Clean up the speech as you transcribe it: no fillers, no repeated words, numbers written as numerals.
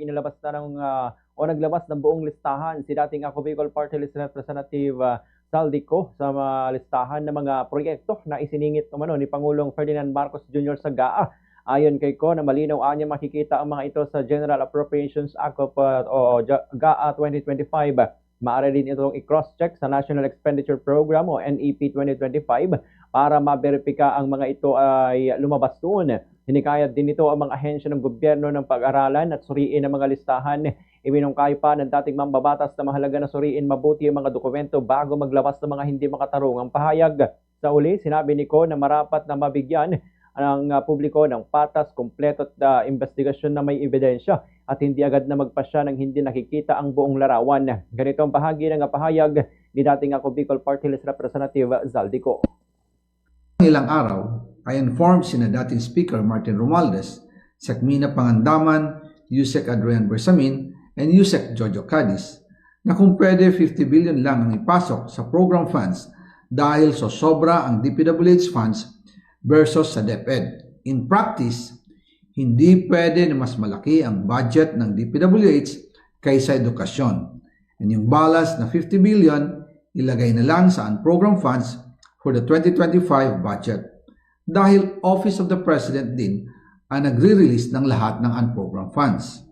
Inilabas na ng o naglabas ng buong listahan si dating Ako Bicol Party List Representative Saldico sa listahan ng mga proyekto na isiningit umano ni Pangulong Ferdinand Marcos Jr. sa GAA. Ayon kay Ko, na malinaw niya makikita ang mga ito sa General Appropriations Act of GAA 2025. Maaari din itong i-cross-check sa National Expenditure Program o NEP 2025 para maberipika ang mga ito ay lumabas doon. Hinikayat din ito ang mga ahensya ng gobyerno ng pag-aralan at suriin ang mga listahan. Iminungkahi pa ng dating mambabatas na mahalaga na suriin mabuti ang mga dokumento bago maglabas ng mga hindi makatarungang pahayag. Sa uli, sinabi ni Ko na marapat na mabigyan ang publiko ng patas, kumpleto at investigasyon na may ebidensya at hindi agad na magpasya ng hindi nakikita ang buong larawan. Ganito ang bahagi ng pahayag ni dating Ako Bicol Party List Representative Zaldico. Ilang araw ay informed sina dating Speaker Martin Romualdez, Sekmina Pangandaman, Yusek Adrian Bersamin, and Yusek Jojo Cadiz na kung pwede 50 billion lang ang ipasok sa program funds dahil so sobra ang DPWH funds versus sa DepEd. In practice, hindi pwede na mas malaki ang budget ng DPWH kaysa edukasyon. And yung balas na 50 billion, ilagay na lang sa unprogram funds for the 2025 budget dahil Office of the President din ang nagre-release ng lahat ng unprogrammed funds.